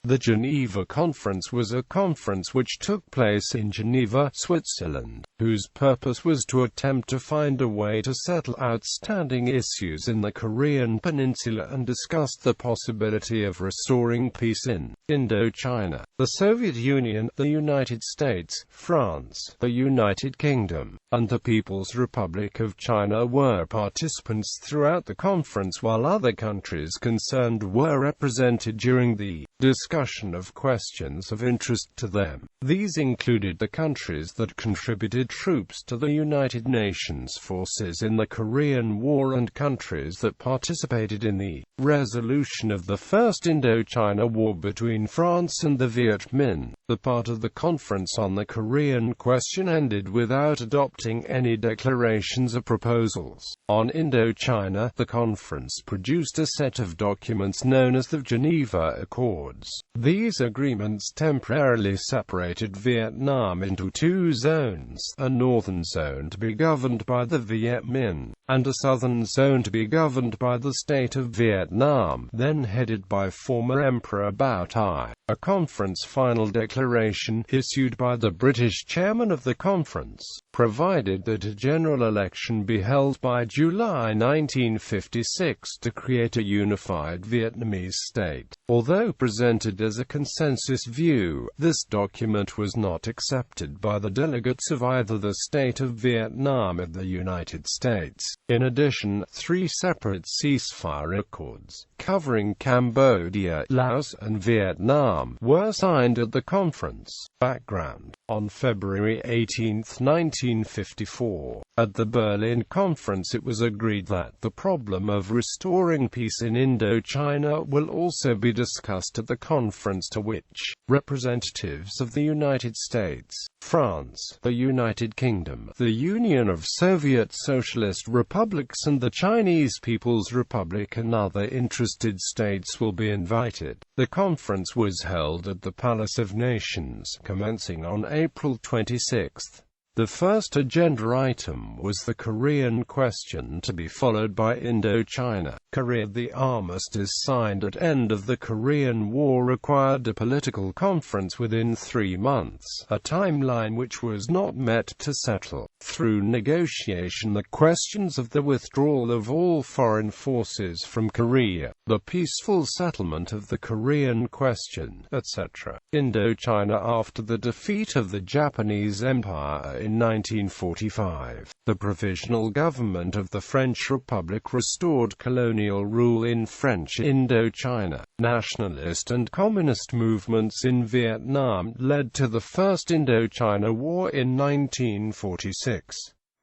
The Geneva Conference was a conference which took place in Geneva, Switzerland, whose purpose was to attempt to find a way to settle outstanding issues in the Korean peninsula and discuss the possibility of restoring peace in Indochina. The Soviet Union, the United States, France, the United Kingdom, and the People's Republic of China were participants throughout the conference, while other countries concerned were represented during the discussion of questions of interest to them. These included the countries that contributed troops to the United Nations forces in the Korean War and countries that participated in the resolution of the First Indochina War between France and the Viet Minh. The part of the conference on the Korean question ended without adopting any declarations or proposals. On Indochina, the conference produced a set of documents known as the Geneva Accords. These agreements temporarily separated Vietnam into two zones, a northern zone to be governed by the Viet Minh, and a southern zone to be governed by the state of Vietnam, then headed by former Emperor Bao Tai. A conference final declaration, issued by the British chairman of the conference, provided that a general election be held by July 1956 to create a unified Vietnamese state. Although presented as a consensus view, this document was not accepted by the delegates of either the state of Vietnam or the United States. In addition, three separate ceasefire accords, covering Cambodia, Laos, and Vietnam, were signed at the conference. Background: on February 18, 1954, at the Berlin Conference it was agreed that the problem of restoring peace in Indochina will also be discussed at the conference, to which representatives of the United States, France, the United Kingdom, the Union of Soviet Socialist Republics, and the Chinese People's Republic and other interested states will be invited. The conference was held at the Palace of Nations, commencing on April 26. The first agenda item was the Korean question, to be followed by Indochina. Korea. The armistice signed at end of the Korean War required a political conference within 3 months, a timeline which was not met to settle, through negotiation, the questions of the withdrawal of all foreign forces from Korea, the peaceful settlement of the Korean question, etc. Indochina. After the defeat of the Japanese Empire in 1945, the Provisional Government of the French Republic restored colonial rule in French Indochina. Nationalist and communist movements in Vietnam led to the First Indochina War in 1946.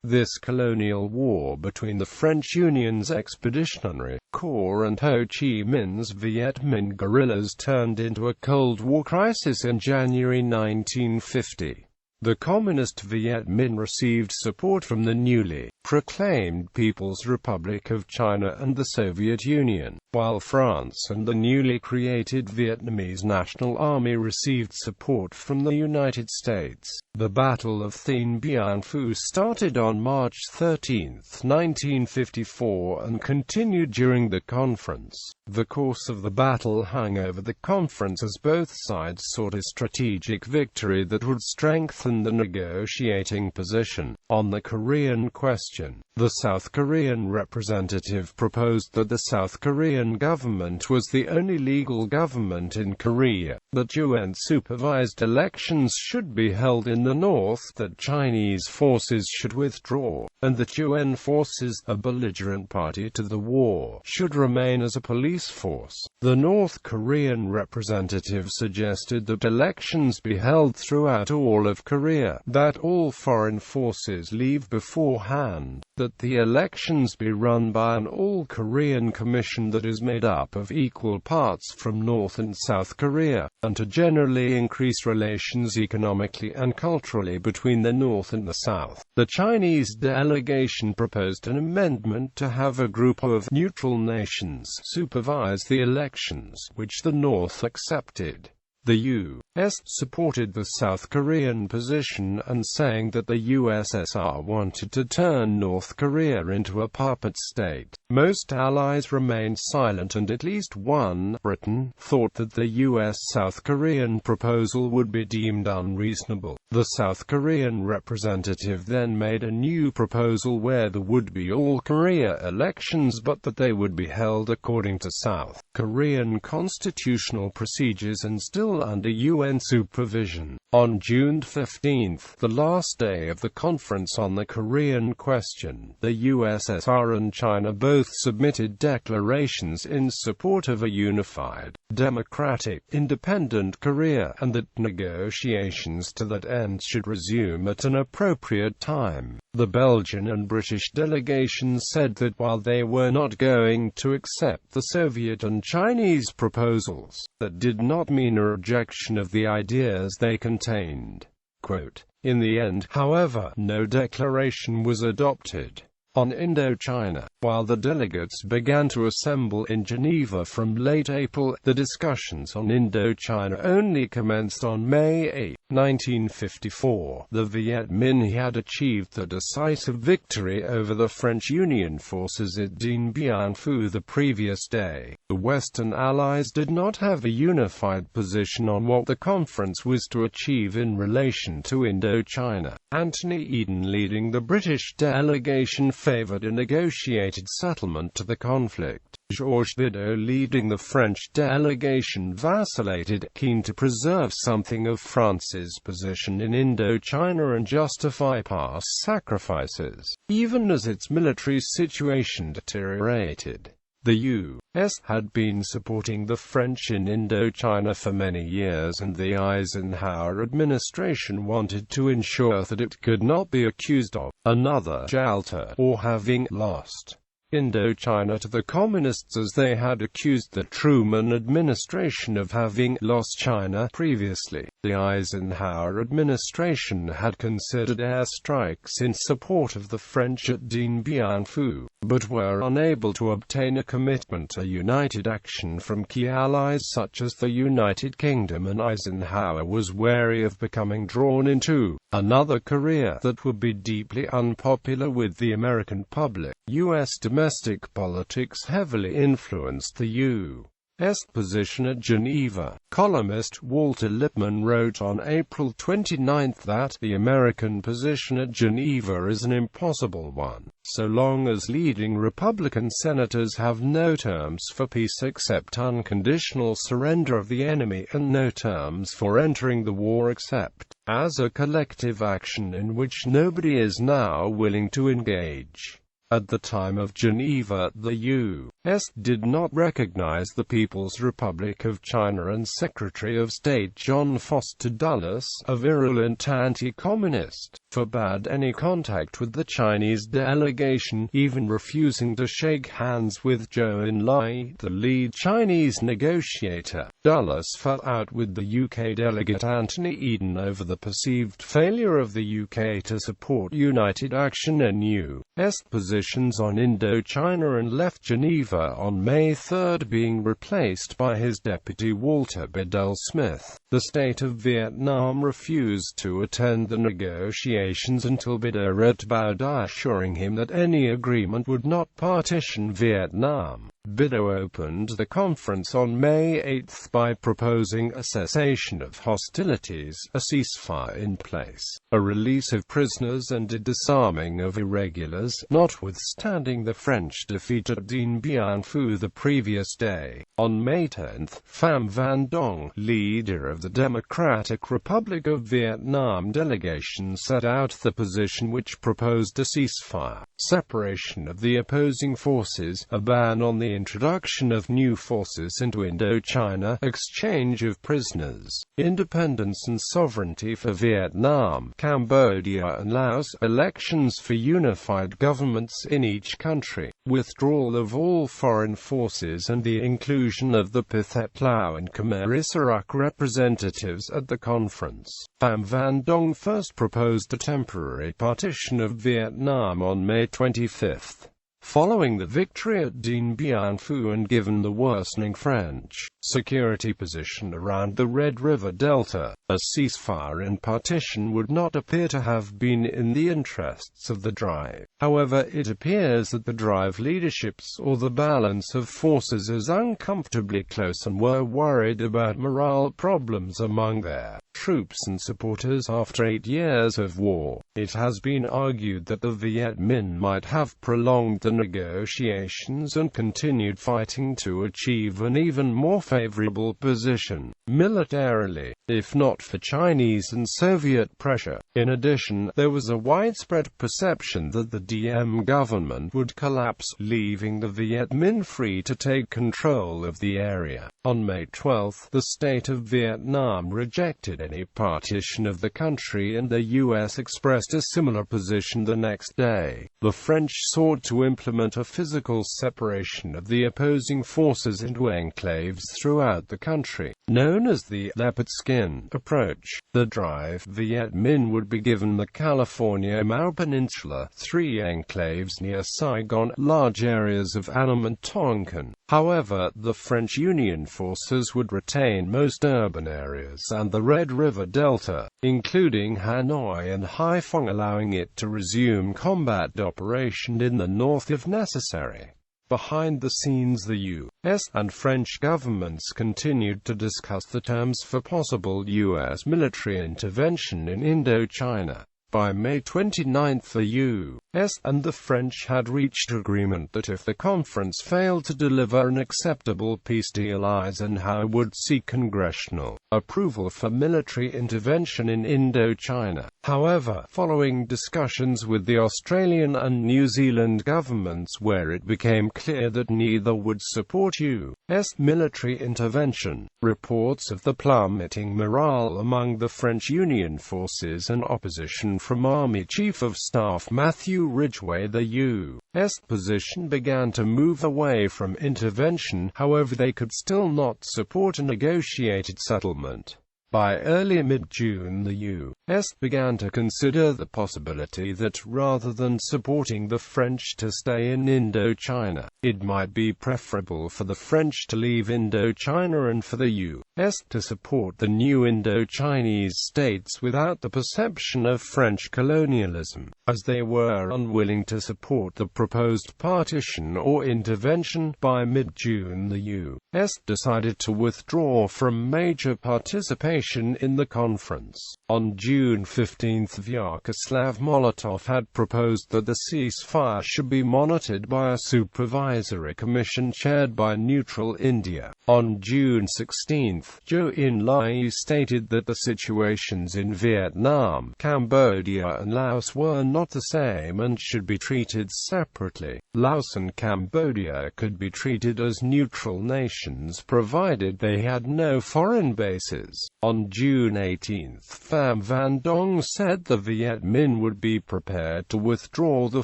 This colonial war between the French Union's Expeditionary Corps and Ho Chi Minh's Viet Minh guerrillas turned into a Cold War crisis in January 1950. The Communist Viet Minh received support from the newly proclaimed People's Republic of China and the Soviet Union, while France and the newly created Vietnamese National Army received support from the United States. The Battle of Dien Bien Phu started on March 13, 1954 and continued during the conference. The course of the battle hung over the conference as both sides sought a strategic victory that would strengthen the negotiating position. On the Korean question, the South Korean representative proposed that the South Korean government was the only legal government in Korea, that UN-supervised elections should be held in the north, that Chinese forces should withdraw, and that UN forces, a belligerent party to the war, should remain as a police force. The North Korean representative suggested that elections be held throughout all of Korea, that all foreign forces leave beforehand, that the elections be run by an all-Korean commission that is made up of equal parts from North and South Korea, and to generally increase relations economically and culturally between the North and the South. The Chinese delegation proposed an amendment to have a group of neutral nations supervise the elections, which the North accepted. The U.S. supported the South Korean position and saying that the USSR wanted to turn North Korea into a puppet state. Most allies remained silent, and at least one, Britain, thought that the U.S.-South Korean proposal would be deemed unreasonable. The South Korean representative then made a new proposal where there would be all-Korea elections, but that they would be held according to South Korean constitutional procedures and still under UN supervision. On June 15, the last day of the Conference on the Korean Question, the USSR and China both submitted declarations in support of a unified, democratic, independent Korea, and that negotiations to that end should resume at an appropriate time. The Belgian and British delegations said that while they were not going to accept the Soviet and Chinese proposals, that did not mean a rejection of the ideas they contained. Quote, "In the end, however, no declaration was adopted on Indochina. While the delegates began to assemble in Geneva from late April, the discussions on Indochina only commenced on May 8, 1954. The Viet Minh had achieved the decisive victory over the French Union forces at Dien Bien Phu the previous day. The Western Allies did not have a unified position on what the conference was to achieve in relation to Indochina. Anthony Eden, leading the British delegation, favored a negotiated settlement to the conflict. Georges Bidault, leading the French delegation, vacillated, keen to preserve something of France's position in Indochina and justify past sacrifices, even as its military situation deteriorated. The U.S. had been supporting the French in Indochina for many years, and the Eisenhower administration wanted to ensure that it could not be accused of another Jalta, or having lost Indochina to the Communists, as they had accused the Truman administration of having lost China previously. The Eisenhower administration had considered airstrikes in support of the French at Dien Bien Phu, but were unable to obtain a commitment to united action from key allies such as the United Kingdom, and Eisenhower was wary of becoming drawn into another Korea that would be deeply unpopular with the American public. U.S. domestic politics heavily influenced the U.S. position at Geneva. Columnist Walter Lippmann wrote on April 29 that the American position at Geneva is an impossible one, so long as leading Republican senators have no terms for peace except unconditional surrender of the enemy, and no terms for entering the war except as a collective action in which nobody is now willing to engage. At the time of Geneva, the U.S. did not recognize the People's Republic of China, and Secretary of State John Foster Dulles, a virulent anti-communist, forbade any contact with the Chinese delegation, even refusing to shake hands with Zhou Enlai, the lead Chinese negotiator. Dulles fell out with the UK delegate Anthony Eden over the perceived failure of the UK to support united action in U.S. positions on Indochina, and left Geneva on May 3, being replaced by his deputy Walter Bedell Smith. The state of Vietnam refused to attend the negotiations until Bedell wrote Bao assuring him that any agreement would not partition Vietnam. Bedell opened the conference on May 8 by proposing a cessation of hostilities, a ceasefire in place, a release of prisoners, and a disarming of irregulars, notwithstanding the French defeat at Dien Bien Phu the previous day. On May 10, Pham Van Dong, leader of the Democratic Republic of Vietnam delegation, set out the position which proposed a ceasefire, separation of the opposing forces, a ban on the introduction of new forces into Indochina, exchange of prisoners, independence and sovereignty for Vietnam, Cambodia and Laos, elections for unified governments in each country, withdrawal of all foreign forces, and the inclusion of the Pathet Lao and Khmer Issarak representatives at the conference. Pham Van Dong first proposed a temporary partition of Vietnam on May 25. Following the victory at Dien Bien Phu and given the worsening French security position around the Red River Delta, a ceasefire in Partition would not appear to have been in the interests of the Drive. However, it appears that the Drive leadership saw the balance of forces as uncomfortably close and were worried about morale problems among their troops and supporters after 8 years of war. It has been argued that the Viet Minh might have prolonged the negotiations and continued fighting to achieve an even more favorable position militarily, if not for Chinese and Soviet pressure. In addition, there was a widespread perception that the Diem government would collapse, leaving the Viet Minh free to take control of the area. On May 12, the state of Vietnam rejected any partition of the country, and the U.S. expressed a similar position the next day. The French sought to implement a physical separation of the opposing forces into enclaves throughout the country, known as the leopard skin approach. The Drive Viet Minh would be given the California Mao Peninsula, 3 enclaves near Saigon, large areas of Annam and Tonkin. However, the French Union forces would retain most urban areas and the Red River Delta, including Hanoi and Haiphong, allowing it to resume combat operation in the north if necessary. Behind the scenes, the U.S. and French governments continued to discuss the terms for possible U.S. military intervention in Indochina. By May 29, the U.S. and the French had reached agreement that if the conference failed to deliver an acceptable peace deal, Eisenhower would seek congressional approval for military intervention in Indochina. However, following discussions with the Australian and New Zealand governments where it became clear that neither would support U.S. military intervention, reports of the plummeting morale among the French Union forces and opposition from Army Chief of Staff Matthew Ridgway, the U.S. position began to move away from intervention. However, they could still not support a negotiated settlement. By early mid-June, the U.S. began to consider the possibility that, rather than supporting the French to stay in Indochina, it might be preferable for the French to leave Indochina and for the U.S. to support the new Indochinese states without the perception of French colonialism, as they were unwilling to support the proposed partition or intervention. By mid-June, the U.S. decided to withdraw from major participation in the conference. On June 15, Vyacheslav Molotov had proposed that the ceasefire should be monitored by a supervisory commission chaired by neutral India. On June 16, Zhou Enlai stated that the situations in Vietnam, Cambodia and Laos were not the same and should be treated separately. Laos and Cambodia could be treated as neutral nations provided they had no foreign bases. On June 18, Pham Van Dong said the Viet Minh would be prepared to withdraw the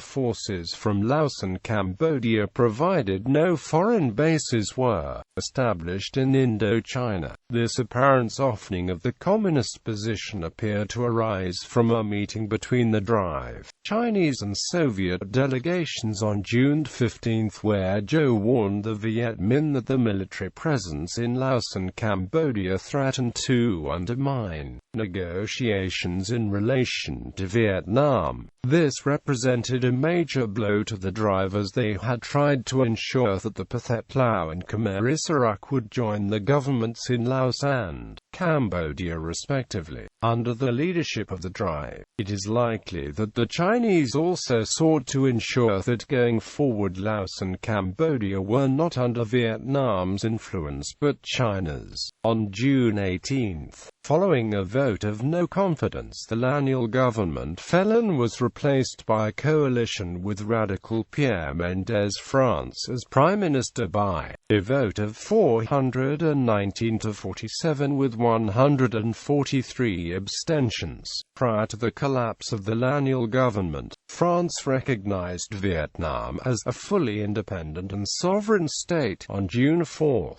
forces from Laos and Cambodia provided no foreign bases were established in Indochina. This apparent softening of the communist position appeared to arise from a meeting between the Drive Chinese and Soviet delegations on June 15, where Zhou warned the Viet Minh that the military presence in Laos and Cambodia threatened to undermine negotiations in relation to Vietnam. This represented a major blow to the Drive, as they had tried to ensure that the Pathet Lao and Khmer Issaruk would join the governments in Laos and Cambodia respectively. Under the leadership of the Drive, it is likely that the Chinese also sought to ensure that going forward Laos and Cambodia were not under Vietnam's influence but China's. On June 18, following a vote of no confidence, the Laniel government fell and was replaced by a coalition with radical Pierre Mendès France as Prime Minister by a vote of 419 to 47 with 143 abstentions. Prior to the collapse of the Laniel government, France recognized Vietnam as a fully independent and sovereign state on June 4.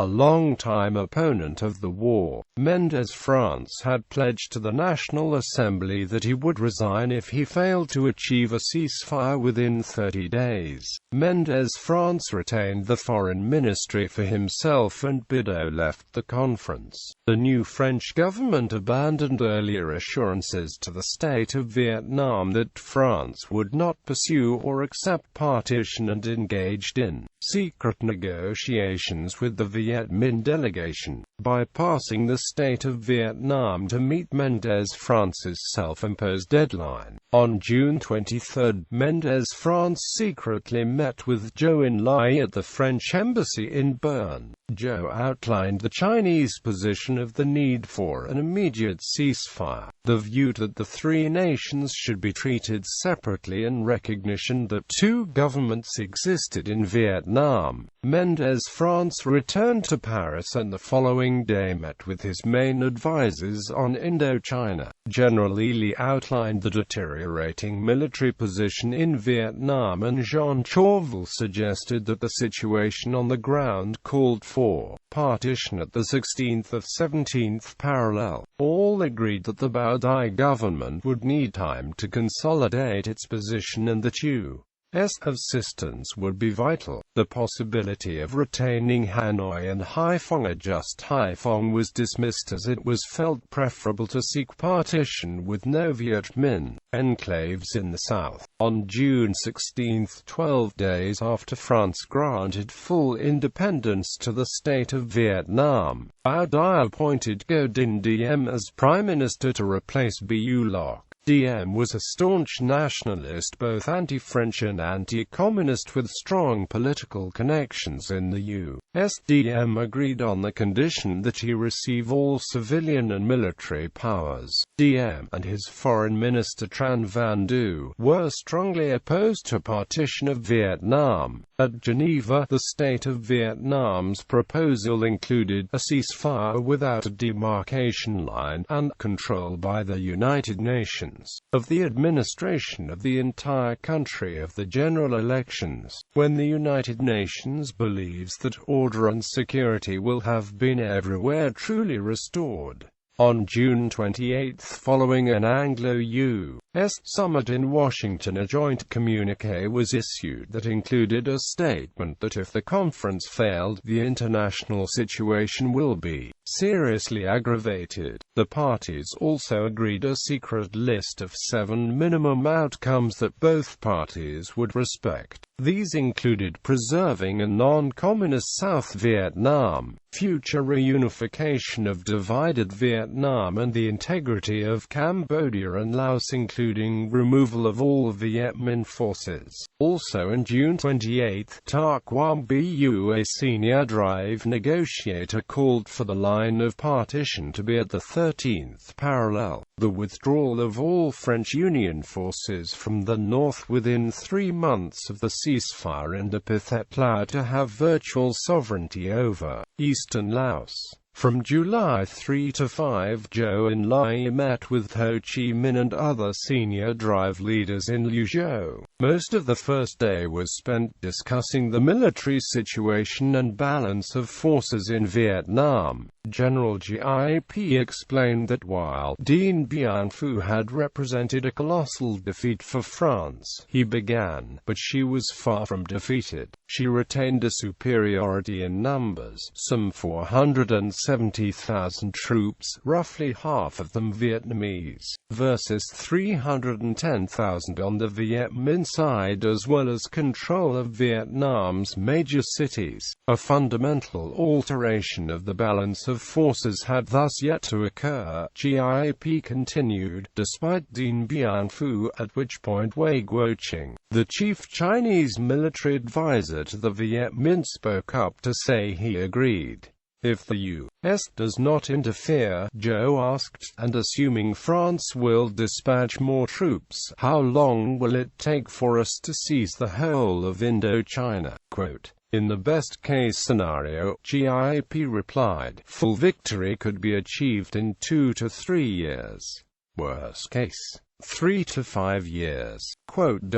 a long-time opponent of the war. Mendes France had pledged to the National Assembly that he would resign if he failed to achieve a ceasefire within 30 days. Mendes France retained the foreign ministry for himself and Bidot left the conference. The new French government abandoned earlier assurances to the state of Vietnam that France would not pursue or accept partition and engaged in secret negotiations with the Viet Minh delegation, bypassing the state of Vietnam to meet Mendes France's self-imposed deadline. On June 23, Mendes France secretly met with Zhou Enlai at the French embassy in Bern. Zhou outlined the Chinese position of the need for an immediate ceasefire, the view that the three nations should be treated separately, and recognition that two governments existed in Vietnam. Mendes France returned to Paris and the following day met with his main advisors on Indochina. General Ely outlined the deteriorating military position in Vietnam, and Jean Chauvel suggested that the situation on the ground called for partition at the 16th of 17th parallel. All agreed that the Bao Dai government would need time to consolidate its position and that U.S. assistance would be vital. The possibility of retaining Hanoi and Haiphong, just Haiphong, was dismissed as it was felt preferable to seek partition with no Viet Minh enclaves in the south. On June 16, 12 days after France granted full independence to the state of Vietnam, Bao Dai appointed Ngo Dinh Diem as prime minister to replace Bu Loc. Diem was a staunch nationalist, both anti-French and anti-communist, with strong political connections in the U.S. Diem agreed on the condition that he receive all civilian and military powers. Diem and his foreign minister Tran Van Du were strongly opposed to partition of Vietnam. At Geneva, the state of Vietnam's proposal included a ceasefire without a demarcation line and control by the United Nations of the administration of the entire country of the general elections, when the United Nations believes that order and security will have been everywhere truly restored. On June 28, following an Anglo-U.S. summit in Washington, a joint communiqué was issued that included a statement that if the conference failed, the international situation will be seriously aggravated. The parties also agreed a secret list of 7 minimum outcomes that both parties would respect. These included preserving a non-communist South Vietnam, future reunification of divided Vietnam, and the integrity of Cambodia and Laos, including removal of all Viet Minh forces. Also on June 28, Tak Quam Bu, a senior drive negotiator, called for the line of partition to be at the 13th parallel, the withdrawal of all French Union forces from the north within 3 months of the ceasefire, and a Pathet Lao to have virtual sovereignty over eastern Laos. From July 3 to 5, Zhou Enlai met with Ho Chi Minh and other senior drive leaders in Liuzhou. Most of the first day was spent discussing the military situation and balance of forces in Vietnam. General GIP explained that while Dien Bien Phu had represented a colossal defeat for France, he began, but she was far from defeated. She retained a superiority in numbers, some 470,000 troops, roughly half of them Vietnamese, versus 310,000 on the Viet Minh side, as well as control of Vietnam's major cities. A fundamental alteration of the balance of forces had thus yet to occur. GIP continued, despite Dien Bien Phu, at which point Wei Guoqing, the chief Chinese military advisor to the Viet Minh, spoke up to say he agreed. If the U.S. does not interfere, Zhou asked, and assuming France will dispatch more troops, how long will it take for us to seize the whole of Indochina? Quote, in the best-case scenario, GIP replied, full victory could be achieved in 2 to 3 years. Worst case, 3 to 5 years. Quote.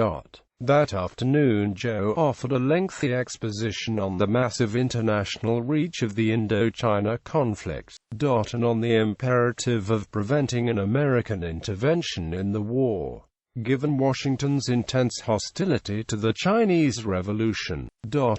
That afternoon Zhou offered a lengthy exposition on the massive international reach of the Indochina conflict, and on the imperative of preventing an American intervention in the war. Given Washington's intense hostility to the Chinese Revolution,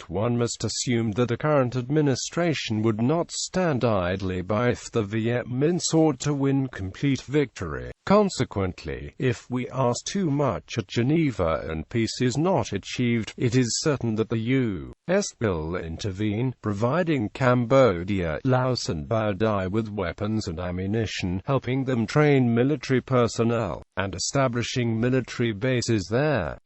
one must assume that the current administration would not stand idly by if the Viet Minh sought to win complete victory. Consequently, if we ask too much at Geneva and peace is not achieved, it is certain that the U.S. will intervene, providing Cambodia, Laos and Bao'dai with weapons and ammunition, helping them train military personnel, and establishing military bases there.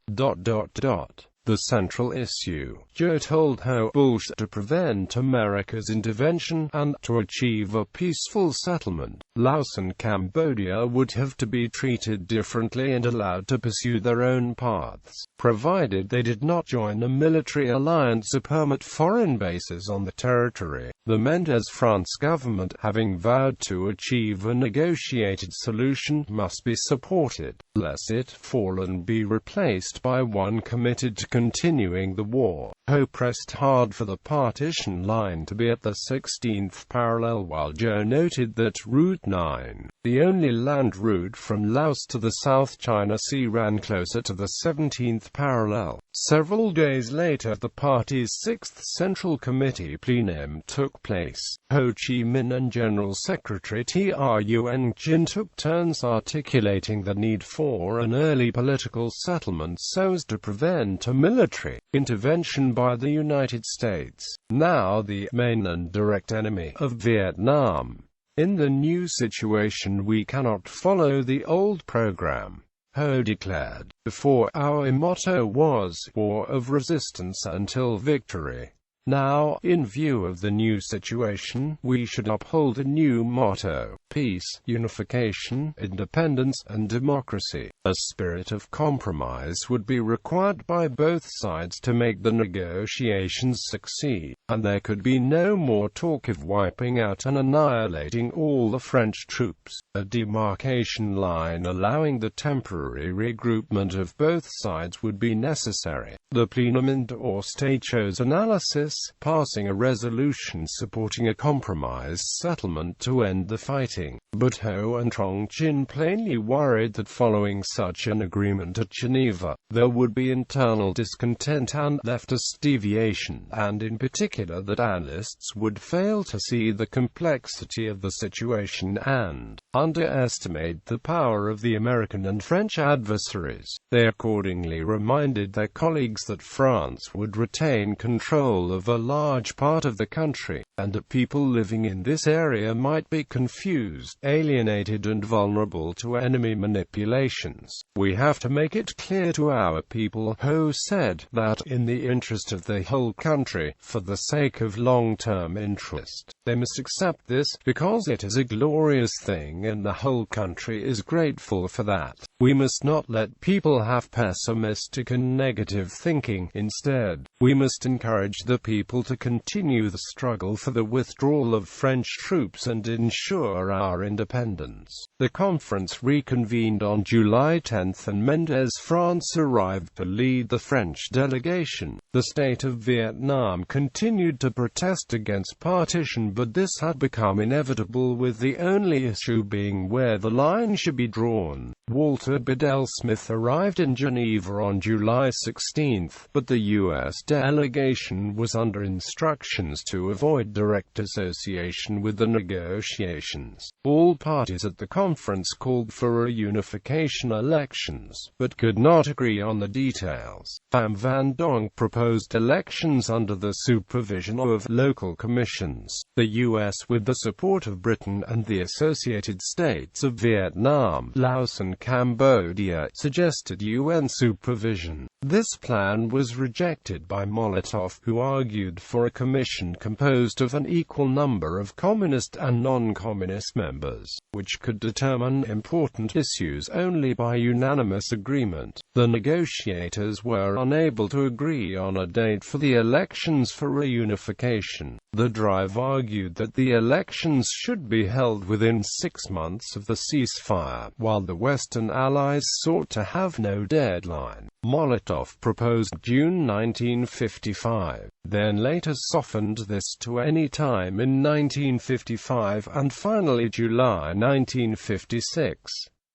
The central issue, Zhou told Ho Bullsh, to prevent America's intervention, and, to achieve a peaceful settlement, Laos and Cambodia would have to be treated differently and allowed to pursue their own paths, provided they did not join a military alliance or permit foreign bases on the territory. The Mendes France government, having vowed to achieve a negotiated solution, must be supported, lest it fall and be replaced by one committed to continuing the war. Ho pressed hard for the partition line to be at the 16th parallel, while Zhou noted that Route 9, the only land route from Laos to the South China Sea, ran closer to the 17th parallel. Several days later, the party's 6th Central Committee plenum took place. Ho Chi Minh and General Secretary Truong Chin took turns articulating the need for an early political settlement so as to prevent a military intervention by the United States, now the main and direct enemy of Vietnam. In the new situation we cannot follow the old program, Ho declared. Before, our motto was war of resistance until victory. Now, in view of the new situation, we should uphold a new motto: peace, unification, independence, and democracy. A spirit of compromise would be required by both sides to make the negotiations succeed, and there could be no more talk of wiping out and annihilating all the French troops. A demarcation line allowing the temporary regroupment of both sides would be necessary. The plenum endorsed Ho's analysis, passing a resolution supporting a compromise settlement to end the fighting. But Ho and Truong Chin plainly worried that following such an agreement at Geneva, there would be internal discontent and leftist deviation, and in particular that analysts would fail to see the complexity of the situation and underestimate the power of the American and French adversaries. They accordingly reminded their colleagues that France would retain control of a large part of the country, and that people living in this area might be confused, alienated and vulnerable to enemy manipulations. We have to make it clear to our people, Ho said, that, in the interest of the whole country, for the sake of long-term interest, they must accept this, because it is a glorious thing and the whole country is grateful for that. We must not let people have pessimistic and negative thinking. Instead, we must encourage the people to continue the struggle for the withdrawal of French troops and ensure our independence. The conference reconvened on July 10 and Mendes France arrived to lead the French delegation. The state of Vietnam continued to protest against partition, but this had become inevitable, with the only issue being where the line should be drawn. Walter Bedell Smith arrived in Geneva on July 16, but the U.S. delegation was under instructions to avoid direct association with the negotiations. All parties at the conference called for a unification elections, but could not agree on the details. Pham Van Dong proposed elections under the supervision of local commissions. The U.S., with the support of Britain and the Associated States of Vietnam, Laos and Cambodia, suggested UN supervision. This plan was rejected by Molotov, who argued for a commission composed of an equal number of communist and non-communist members, which could determine important issues only by unanimous agreement. The negotiators were unable to agree on a date for the elections for reunification. The Drive argued that the elections should be held within 6 months of the ceasefire, while the Western Allies sought to have no deadline. Molotov proposed June 1955, then later softened this to any time in 1955 and finally July 1956.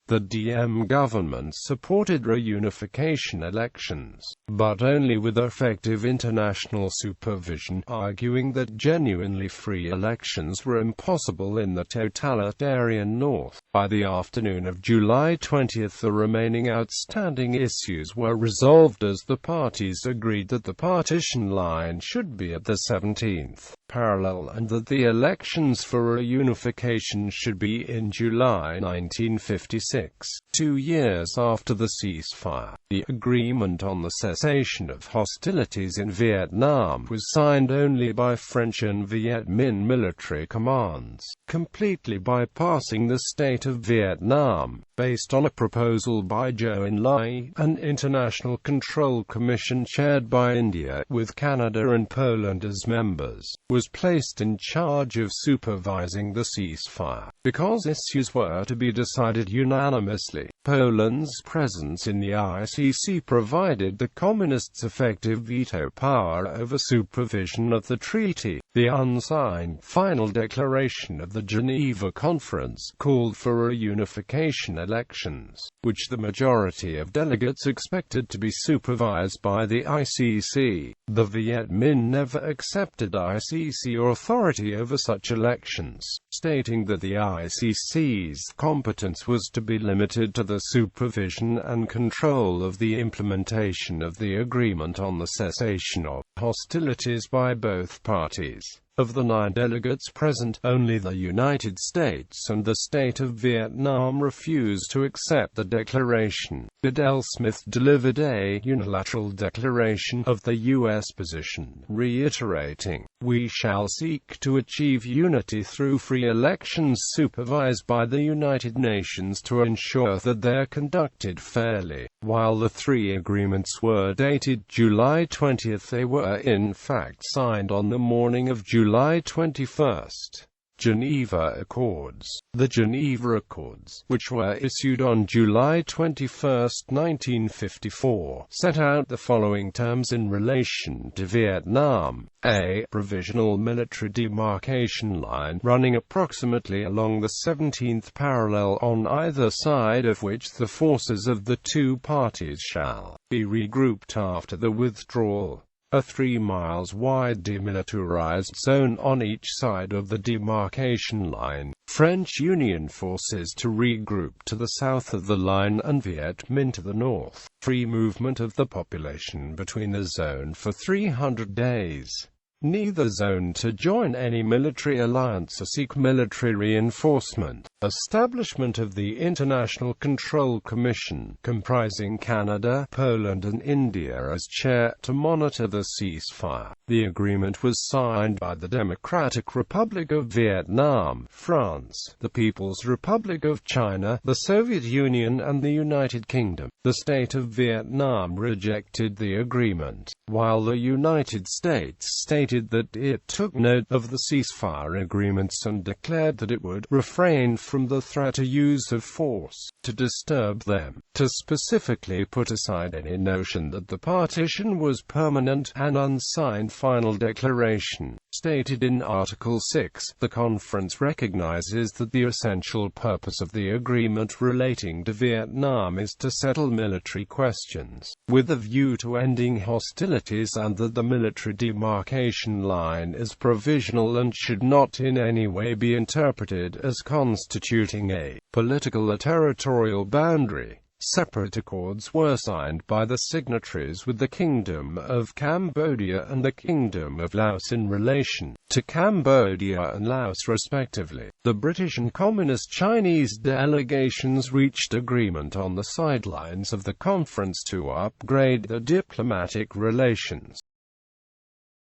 The Diem government supported reunification elections, but only with effective international supervision, arguing that genuinely free elections were impossible in the totalitarian North. By the afternoon of July 20, the remaining outstanding issues were resolved as the parties agreed that the partition line should be at the 17th parallel and that the elections for reunification should be in July 1956. 2 years after the ceasefire, the agreement on the cessation of hostilities in Vietnam was signed only by French and Viet Minh military commands, completely bypassing the state of Vietnam. Based on a proposal by Zhou Enlai, an international control commission chaired by India, with Canada and Poland as members, was placed in charge of supervising the ceasefire. Because issues were to be decided unanimously, Poland's presence in the ICC provided the Communists effective veto power over supervision of the treaty. The unsigned final declaration of the Geneva Conference called for reunification elections, which the majority of delegates expected to be supervised by the ICC. The Viet Minh never accepted ICC authority over such elections, stating that the ICC's competence was to be limited to the supervision and control of the implementation of the agreement on the cessation of hostilities by both parties. Of the 9 delegates present, only the United States and the state of Vietnam refused to accept the declaration. Adele Smith delivered a unilateral declaration of the U.S. position, reiterating, "We shall seek to achieve unity through free elections supervised by the United Nations to ensure that they're conducted fairly." While the 3 agreements were dated July 20, they were in fact signed on the morning of July 21. Geneva Accords. The Geneva Accords, which were issued on July 21, 1954, set out the following terms in relation to Vietnam. A provisional military demarcation line running approximately along the 17th parallel on either side of which the forces of the 2 parties shall be regrouped after the withdrawal. A 3 miles wide demilitarized zone on each side of the demarcation line. French Union forces to regroup to the south of the line and Viet Minh to the north. Free movement of the population between the zone for 300 days. Neither zone to join any military alliance or seek military reinforcement. Establishment of the International Control Commission, comprising Canada, Poland and India as chair, to monitor the ceasefire. The agreement was signed by the Democratic Republic of Vietnam, France, the People's Republic of China, the Soviet Union and the United Kingdom. The state of Vietnam rejected the agreement, while the United States stated that it took note of the ceasefire agreements and declared that it would refrain from the threat or use of force to disturb them, to specifically put aside any notion that the partition was permanent. An unsigned final declaration, stated in Article 6, the conference recognizes that the essential purpose of the agreement relating to Vietnam is to settle military questions, with a view to ending hostilities, and that the military demarcation line is provisional and should not in any way be interpreted as constituting a political or territorial boundary. Separate accords were signed by the signatories with the Kingdom of Cambodia and the Kingdom of Laos in relation to Cambodia and Laos respectively. The British and Communist Chinese delegations reached agreement on the sidelines of the conference to upgrade the diplomatic relations.